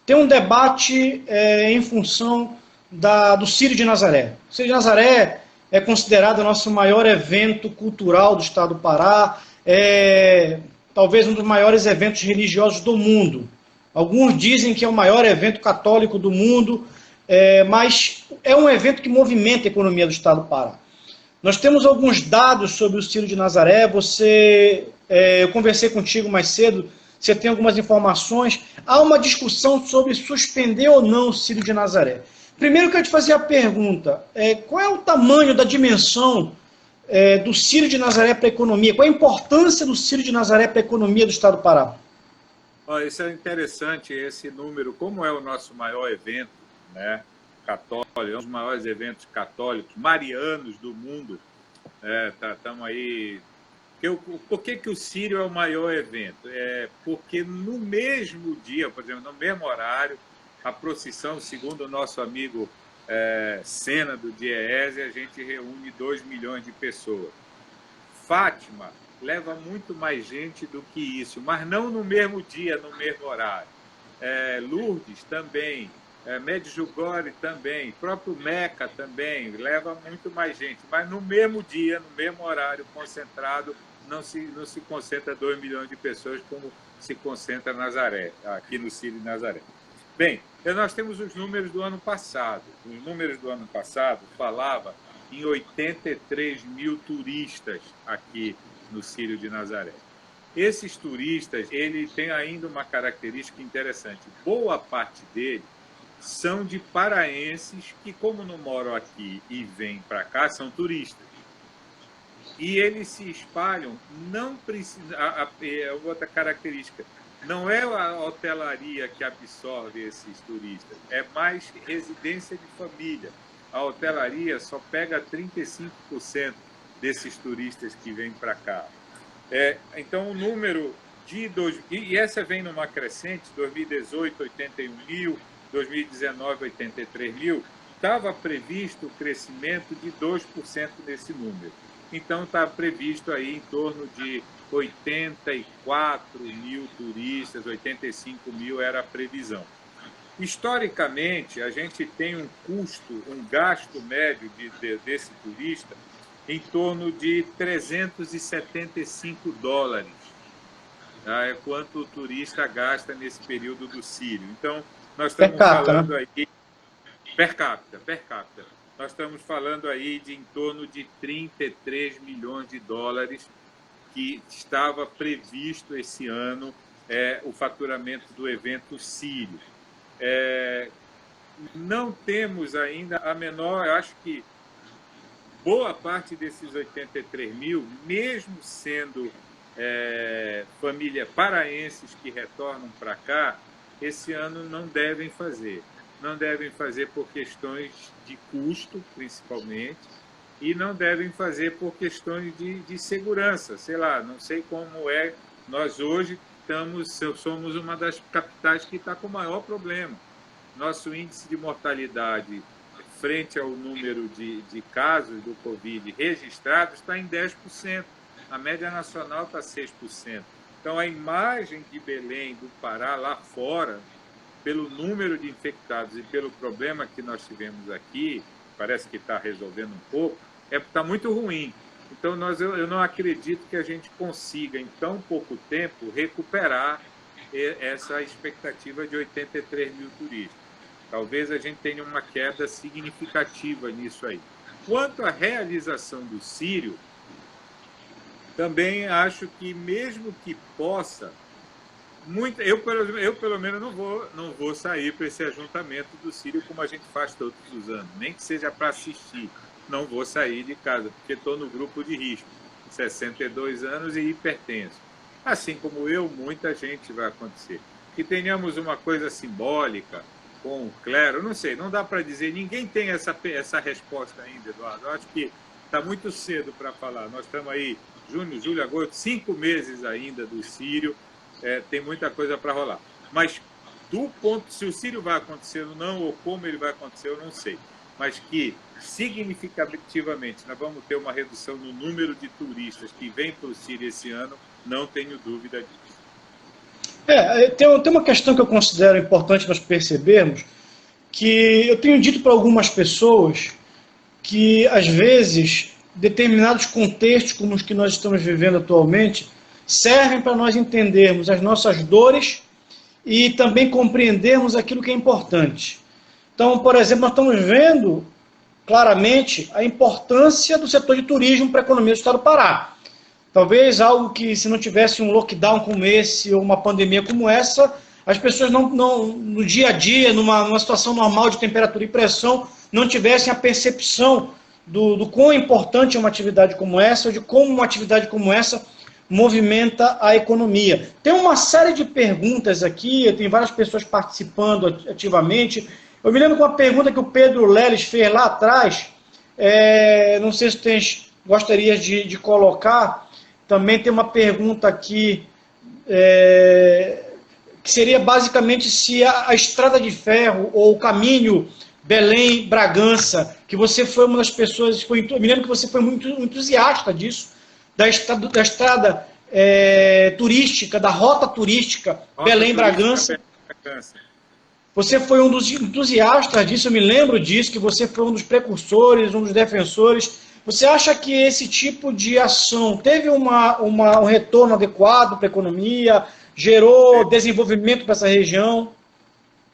Tem um debate em função do Círio de Nazaré. O Círio de Nazaré é considerado o nosso maior evento cultural do estado do Pará, talvez um dos maiores eventos religiosos do mundo. Alguns dizem que é o maior evento católico do mundo, mas é um evento que movimenta a economia do estado do Pará. Nós temos alguns dados sobre o Círio de Nazaré, eu conversei contigo mais cedo, você tem algumas informações. Há uma discussão sobre suspender ou não o Círio de Nazaré. Primeiro eu quero te fazer a pergunta, qual é o tamanho da dimensão do Círio de Nazaré para a economia? Qual a importância do Círio de Nazaré para a economia do estado do Pará? Isso é interessante, esse número, como é o nosso maior evento, né, católico, é um dos maiores eventos católicos, marianos do mundo, estamos aí. Por que o Círio é o maior evento? Porque no mesmo dia, por exemplo, no mesmo horário, a procissão, segundo o nosso amigo Sena do Diese, a gente reúne 2 milhões de pessoas. Fátima leva muito mais gente do que isso, mas não no mesmo dia, no mesmo horário. Lourdes também, Medjugorje também, próprio Meca também, leva muito mais gente, mas no mesmo dia, no mesmo horário concentrado, não se concentra 2 milhões de pessoas como se concentra Nazaré, aqui no Círio de Nazaré. Bem, nós temos os números do ano passado. Os números do ano passado falavam em 83 mil turistas aqui no Círio de Nazaré. Esses turistas, ele tem ainda uma característica interessante. Boa parte deles são de paraenses que, como não moram aqui e vêm para cá, são turistas. E eles se espalham, não precisa. Outra característica, não é a hotelaria que absorve esses turistas, é mais residência de família. A hotelaria só pega 35% desses turistas que vêm para cá. Então, o número de... E essa vem numa crescente, 2018, 81 mil, 2019, 83 mil, estava previsto o crescimento de 2% nesse número. então está previsto aí em torno de 84 mil turistas, 85 mil era a previsão. Historicamente, a gente tem um custo, um gasto médio desse turista em torno de $375. Tá? É quanto o turista gasta nesse período do Círio. Então, nós estamos falando aí... Per capita. Nós estamos falando aí de em torno de 33 milhões de dólares que estava previsto esse ano o faturamento do evento Círio. Não temos ainda a menor... Eu acho que boa parte desses 83 mil, mesmo sendo famílias paraenses que retornam para cá, esse ano não devem fazer. Não devem fazer por questões de custo, principalmente, e não devem fazer por questões de segurança. Sei lá, não sei como é. Nós hoje somos uma das capitais que está com o maior problema. Nosso índice de mortalidade frente ao número de casos do Covid registrados está em 10%. A média nacional está 6%. Então, a imagem de Belém, do Pará, lá fora, pelo número de infectados e pelo problema que nós tivemos aqui, parece que está resolvendo um pouco, está muito ruim. Então, eu não acredito que a gente consiga, em tão pouco tempo, recuperar essa expectativa de 83 mil turistas. Talvez a gente tenha uma queda significativa nisso aí. Quanto à realização do Círio, também acho que, mesmo que possa, eu pelo menos não vou sair para esse ajuntamento do Círio como a gente faz todos os anos, nem que seja para assistir. Não vou sair de casa, porque estou no grupo de risco, 62 anos e hipertenso. Assim como eu, muita gente vai acontecer. Que tenhamos uma coisa simbólica com o clero, não sei, não dá para dizer, ninguém tem essa resposta ainda, Eduardo. Eu acho que está muito cedo para falar. Nós estamos aí, junho, julho, agosto, 5 meses ainda do Círio, tem muita coisa para rolar. Mas, do ponto, se o Círio vai acontecer ou não, ou como ele vai acontecer, eu não sei. Mas que, significativamente, nós vamos ter uma redução no número de turistas que vêm para o Círio esse ano, não tenho dúvida disso. Tem uma questão que eu considero importante nós percebermos, que eu tenho dito para algumas pessoas que, às vezes, determinados contextos como os que nós estamos vivendo atualmente servem para nós entendermos as nossas dores e também compreendermos aquilo que é importante. Então, por exemplo, nós estamos vendo claramente a importância do setor de turismo para a economia do estado do Pará. Talvez algo que, se não tivesse um lockdown como esse ou uma pandemia como essa, as pessoas no dia a dia, numa situação normal de temperatura e pressão, não tivessem a percepção do quão importante é uma atividade como essa, ou de como uma atividade como essa movimenta a economia. Tem uma série de perguntas aqui, tem várias pessoas participando ativamente. Eu me lembro de uma pergunta que o Pedro Leles fez lá atrás, não sei se gostarias de colocar. Também tem uma pergunta aqui, que seria basicamente se a estrada de ferro ou o caminho Belém-Bragança, que você foi uma das pessoas, eu me lembro que você foi muito entusiasta disso, da estrada turística, da rota turística Belém-Bragança. Você foi um dos entusiastas disso, eu me lembro disso, que você foi um dos precursores, um dos defensores. Você acha que esse tipo de ação teve um retorno adequado para a economia, gerou desenvolvimento para essa região?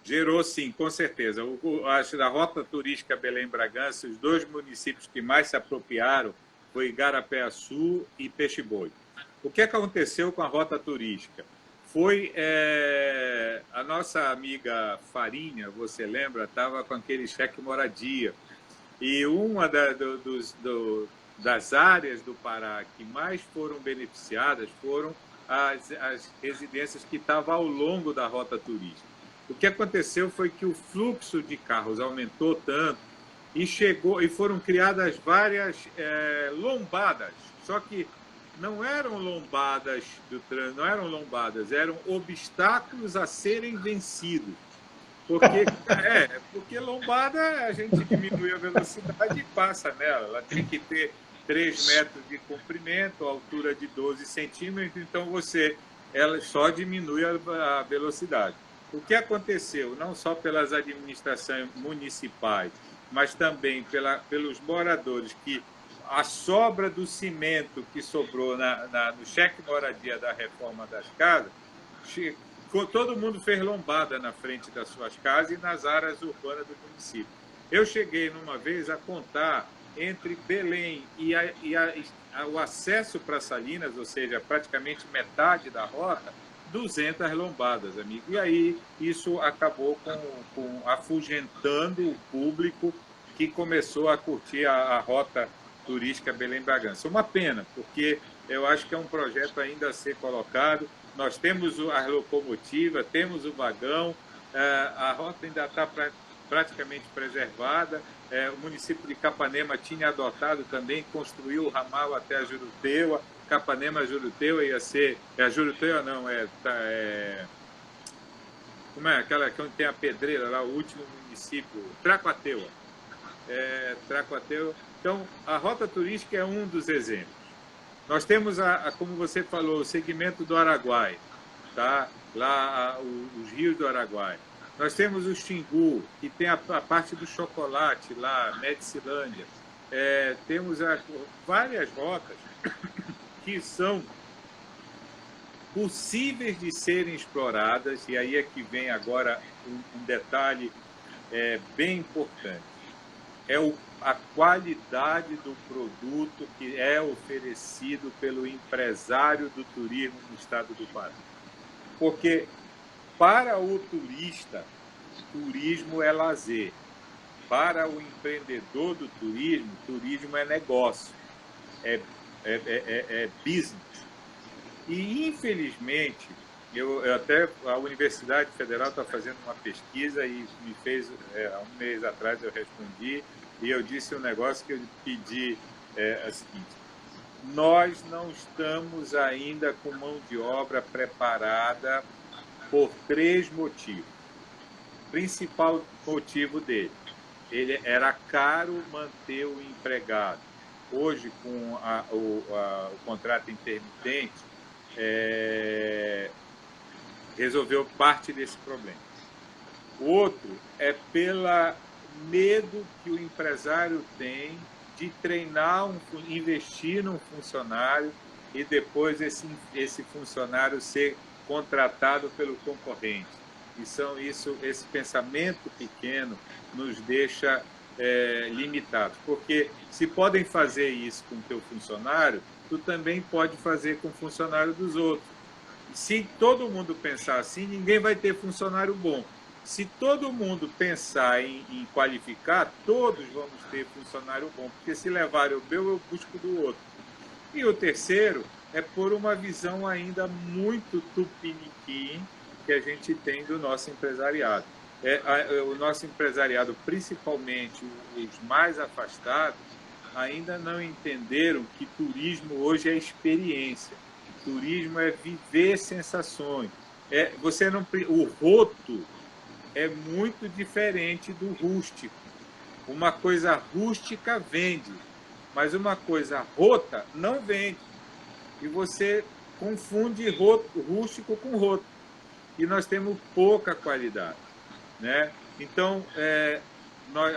Gerou, sim, com certeza. Acho da rota turística Belém-Bragança, os dois municípios que mais se apropriaram foi Igarapé-Açu e Peixe-Boi. O que aconteceu com a rota turística? Foi a nossa amiga Farinha, você lembra, estava com aquele cheque moradia. E uma das áreas do Pará que mais foram beneficiadas foram as residências que estavam ao longo da rota turística. O que aconteceu foi que o fluxo de carros aumentou tanto e foram criadas várias lombadas. Só que não eram lombadas do trânsito, não eram lombadas, eram obstáculos a serem vencidos. Porque lombada a gente diminui a velocidade e passa nela. Ela tem que ter 3 metros de comprimento, altura de 12 centímetros, então ela só diminui a velocidade. O que aconteceu, não só pelas administrações municipais, mas também pelos moradores, que a sobra do cimento que sobrou no cheque moradia da reforma das casas, todo mundo fez lombada na frente das suas casas e nas áreas urbanas do município. Eu cheguei numa vez a contar entre Belém e o acesso para Salinas, ou seja, praticamente metade da rota, 200 lombadas, amigo. E aí isso acabou afugentando o público que começou a curtir a rota turística Belém-Bragança. Uma pena, porque eu acho que é um projeto ainda a ser colocado. Nós temos a locomotiva, temos o vagão, a rota ainda está praticamente preservada. O município de Capanema tinha adotado também, construiu o ramal até a Juruteua. Capanema-Juruteua ia ser... a Juruteua não, como é? Aquela que onde tem a pedreira lá, o último município, Tracuateua. Tracuateua. Então, a rota turística é um dos exemplos. Nós temos, como você falou, o segmento do Araguaia, tá? Lá os rios do Araguaia. Nós temos o Xingu, que tem a parte do chocolate lá, Medicilândia. Temos várias rotas que são possíveis de serem exploradas, e aí é que vem agora um detalhe bem importante. A qualidade do produto que é oferecido pelo empresário do turismo no estado do Pará. Porque, para o turista, turismo é lazer. Para o empreendedor do turismo é negócio, é business. E, infelizmente, até a Universidade Federal está fazendo uma pesquisa e me fez, há um mês atrás eu respondi, e eu disse um negócio que eu pedi, a seguinte: nós não estamos ainda com mão de obra preparada por 3 motivos. O principal motivo dele, ele era caro manter o empregado. Hoje, com o contrato intermitente, resolveu parte desse problema. O outro é pelo medo que o empresário tem de treinar, investir num funcionário e depois esse funcionário ser contratado pelo concorrente. Esse pensamento pequeno nos deixa limitados, porque se podem fazer isso com o teu funcionário, tu também pode fazer com o funcionário dos outros. Se todo mundo pensar assim, ninguém vai ter funcionário bom. Se todo mundo pensar em qualificar, todos vamos ter funcionário bom, porque se levarem o meu, eu busco do outro. E o terceiro é por uma visão ainda muito tupiniquim que a gente tem do nosso empresariado. O nosso empresariado, principalmente os mais afastados, ainda não entenderam que turismo hoje é experiência. Turismo é viver sensações. O roto é muito diferente do rústico. Uma coisa rústica vende, mas uma coisa rota não vende. E você confunde rústico com roto. E nós temos pouca qualidade, né? Então,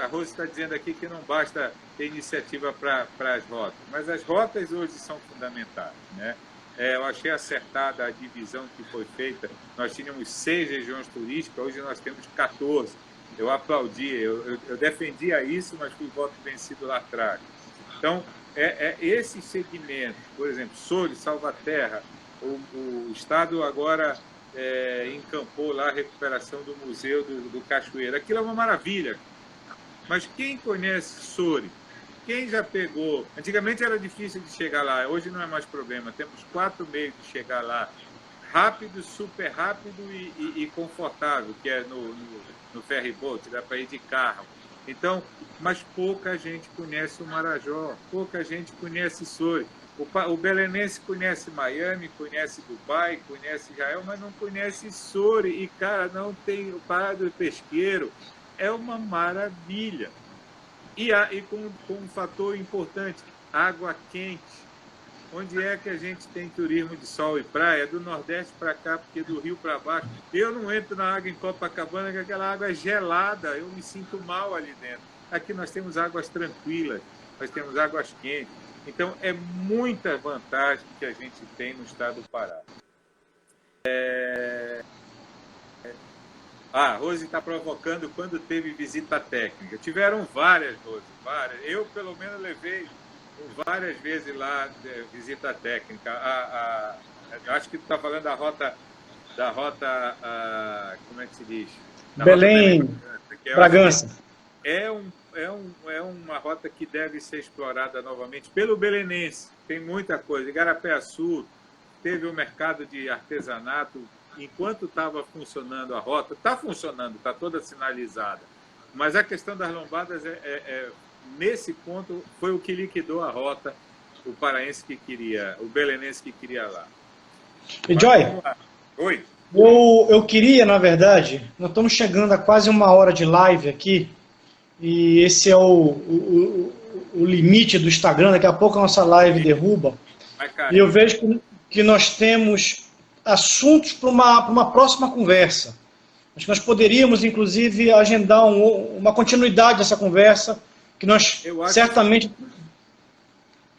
a Rose está dizendo aqui que não basta ter iniciativa para as rotas, mas as rotas hoje são fundamentais, né? Eu achei acertada a divisão que foi feita. Nós tínhamos 6 regiões turísticas, hoje nós temos 14. Eu aplaudi, eu defendia isso, mas fui voto vencido lá atrás. Então, esse segmento, por exemplo, Soure, Salvaterra, o Estado agora encampou lá a recuperação do Museu do Cachoeira. Aquilo é uma maravilha. Mas quem conhece Soure? Quem já pegou... Antigamente era difícil de chegar lá, hoje não é mais problema. Temos 4 meios de chegar lá. Rápido, super rápido e confortável, que é no ferry boat, dá para ir de carro. Então, mas pouca gente conhece o Marajó, pouca gente conhece Soure. O belenense conhece Miami, conhece Dubai, conhece Israel, mas não conhece Soure. E, cara, não tem o Parado Pesqueiro. É uma maravilha. E com um fator importante, água quente. Onde é que a gente tem turismo de sol e praia? Do Nordeste para cá, porque do Rio para baixo. Eu não entro na água em Copacabana, porque aquela água é gelada, eu me sinto mal ali dentro. Aqui nós temos águas tranquilas, nós temos águas quentes. Então, é muita vantagem que a gente tem no estado do Pará. A Rose está provocando quando teve visita técnica. Tiveram várias, Rose, várias. Eu, pelo menos, levei várias vezes lá visita técnica. Acho que tu está falando da rota, como é que se diz? Da Belém, Bragança. É uma rota que deve ser explorada novamente pelo belenense. Tem muita coisa. Igarapé-Açu teve o mercado de artesanato. Enquanto estava funcionando a rota, está funcionando, está toda sinalizada. Mas a questão das lombadas, nesse ponto, foi o que liquidou a rota, o paraense que queria, o belenense que queria lá. E Joy, oi. Eu queria, na verdade, nós estamos chegando a quase 1 hora de live aqui, e esse é o limite do Instagram, daqui a pouco a nossa live derruba. E eu vejo que nós temos assuntos para uma próxima conversa. Acho que nós poderíamos, inclusive, agendar uma continuidade dessa conversa, que nós certamente...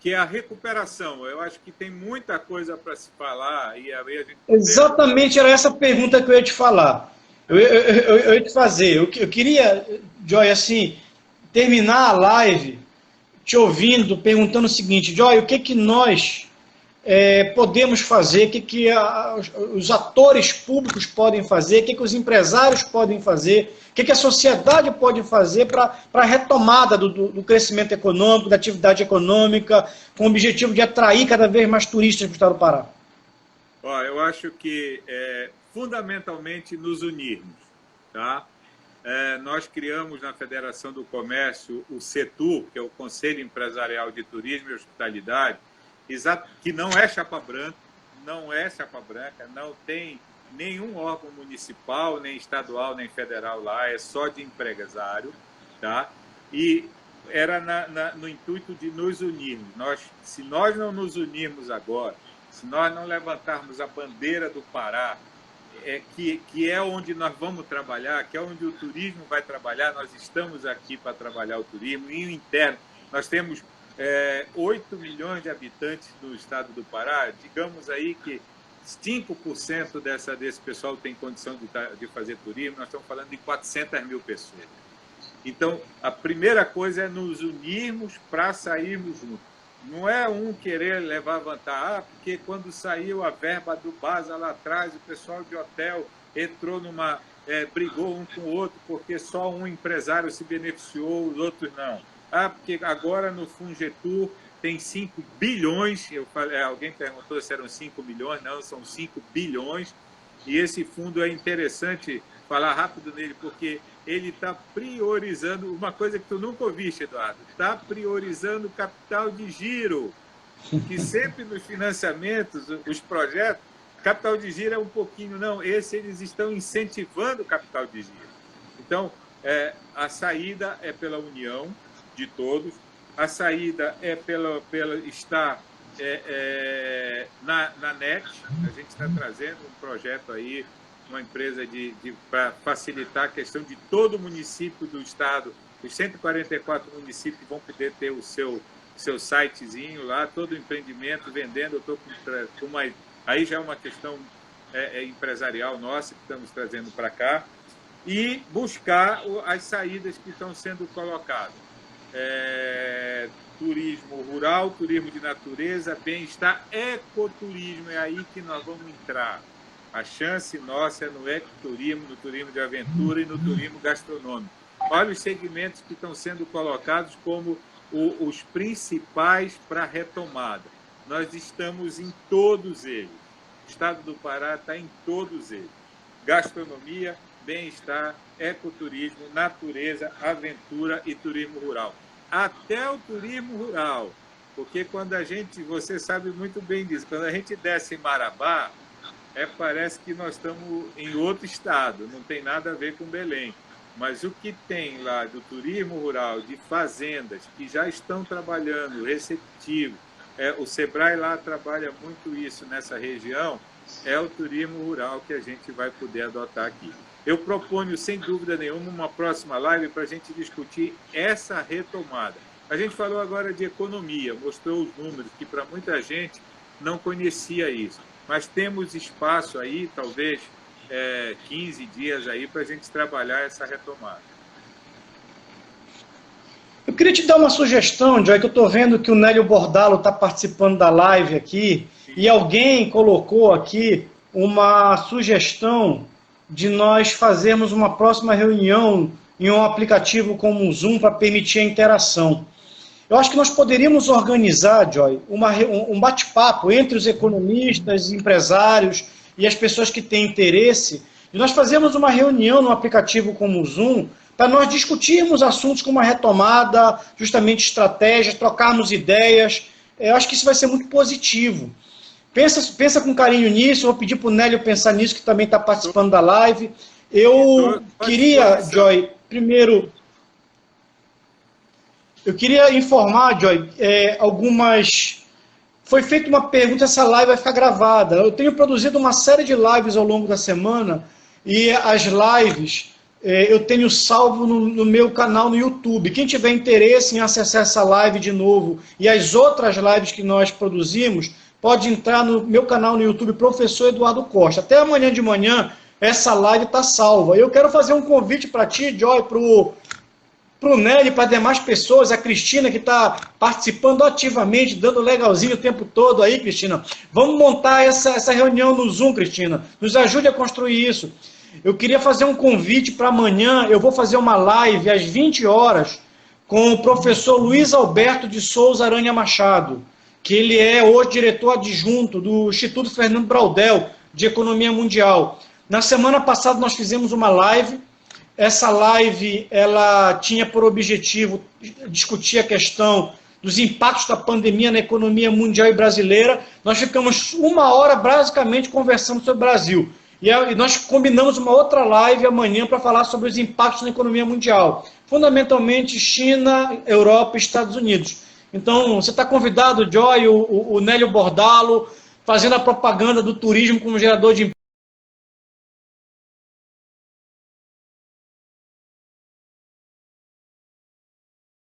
Que é a recuperação. Eu acho que tem muita coisa para se falar. E aí a gente Exatamente, era essa pergunta que eu ia te falar. Eu ia te fazer. Eu queria, Joy, assim, terminar a live te ouvindo, perguntando o seguinte: Joy, o que nós podemos fazer, o que os atores públicos podem fazer, o que os empresários podem fazer, o que a sociedade pode fazer para a retomada do crescimento econômico, da atividade econômica, com o objetivo de atrair cada vez mais turistas para o estado do Pará? Eu acho que fundamentalmente nos unirmos. Tá? Nós criamos na Federação do Comércio o CETUR, que é o Conselho Empresarial de Turismo e Hospitalidade, que não é chapa branca, não tem nenhum órgão municipal, nem estadual, nem federal lá, é só de empresário, tá? E era no intuito de nos unirmos. Se nós não nos unirmos agora, se nós não levantarmos a bandeira do Pará, que é onde nós vamos trabalhar, que é onde o turismo vai trabalhar, nós estamos aqui para trabalhar o turismo, e o interno, nós temos 8 milhões de habitantes do estado do Pará, digamos aí que 5% desse pessoal tem condição de fazer turismo, nós estamos falando de 400 mil pessoas. Então, a primeira coisa é nos unirmos para sairmos juntos. Não é um querer levar vantagem, porque quando saiu a verba do BASA lá atrás, o pessoal de hotel entrou brigou um com o outro, porque só um empresário se beneficiou, os outros não. Porque agora no Fungetur tem 5 bilhões, alguém perguntou se eram 5 milhões, não, são 5 bilhões, e esse fundo é interessante falar rápido nele, porque ele está priorizando, uma coisa que tu nunca ouviste, Eduardo, está priorizando capital de giro, que sempre nos financiamentos, os projetos, capital de giro é um pouquinho, não, eles estão incentivando o capital de giro. Então, a saída é pela união de todos, a saída é pela estar na NET, a gente está trazendo um projeto aí, uma empresa para facilitar a questão de todo o município do estado, os 144 municípios vão poder ter o seu sitezinho lá, todo o empreendimento vendendo, eu estou aí já é uma questão empresarial nossa que estamos trazendo para cá, e buscar as saídas que estão sendo colocadas. Turismo rural, turismo de natureza, bem-estar, ecoturismo, é aí que nós vamos entrar. A chance nossa é no ecoturismo, no turismo de aventura e no turismo gastronômico. Olha os segmentos que estão sendo colocados como os principais para a retomada. Nós estamos em todos eles. O estado do Pará está em todos eles. Gastronomia, bem-estar, ecoturismo, natureza, aventura e turismo rural. Até o turismo rural, porque quando você sabe muito bem disso, quando a gente desce em Marabá, parece que nós estamos em outro estado, não tem nada a ver com Belém. mas o que tem lá do turismo rural, de fazendas que já estão trabalhando, receptivo, o Sebrae lá trabalha muito isso nessa região, é o turismo rural que a gente vai poder adotar aqui. Eu proponho, sem dúvida nenhuma, uma próxima live para a gente discutir essa retomada. A gente falou agora de economia, mostrou os números, que para muita gente não conhecia isso. Mas temos espaço aí, talvez 15 dias aí, para a gente trabalhar essa retomada. Eu queria te dar uma sugestão, Joy, que eu estou vendo que o Nélio Bordalo está participando da live aqui, e alguém colocou aqui uma sugestão de nós fazermos uma próxima reunião em um aplicativo como o Zoom para permitir a interação. Eu acho que nós poderíamos organizar, Joy, um bate-papo entre os economistas, empresários e as pessoas que têm interesse, e nós fazermos uma reunião no aplicativo como o Zoom para nós discutirmos assuntos como a retomada, justamente estratégias, trocarmos ideias. Eu acho que isso vai ser muito positivo. Pensa com carinho nisso, eu vou pedir para o Nélio pensar nisso, que também está participando da live. Eu queria, Joy, primeiro... Eu queria informar, Joy, Foi feita uma pergunta, essa live vai ficar gravada. Eu tenho produzido uma série de lives ao longo da semana, e as lives eu tenho salvo no meu canal no YouTube. Quem tiver interesse em acessar essa live de novo e as outras lives que nós produzimos, pode entrar no meu canal no YouTube, Professor Eduardo Costa. Até amanhã de manhã, essa live está salva. Eu quero fazer um convite para ti, Joy, para o Nélio e para demais pessoas, a Cristina, que está participando ativamente, dando legalzinho o tempo todo aí, Cristina. Vamos montar essa reunião no Zoom, Cristina. Nos ajude a construir isso. Eu queria fazer um convite para amanhã. Eu vou fazer uma live às 20 horas com o professor Luiz Alberto de Souza Aranha Machado, que ele é hoje diretor adjunto do Instituto Fernando Braudel de Economia Mundial. Na semana passada nós fizemos uma live. Essa live ela tinha por objetivo discutir a questão dos impactos da pandemia na economia mundial e brasileira. Nós ficamos 1 hora basicamente conversando sobre o Brasil. E nós combinamos uma outra live amanhã para falar sobre os impactos na economia mundial. Fundamentalmente China, Europa e Estados Unidos. Então, você está convidado, Joy, o Nélio Bordalo, fazendo a propaganda do turismo como gerador de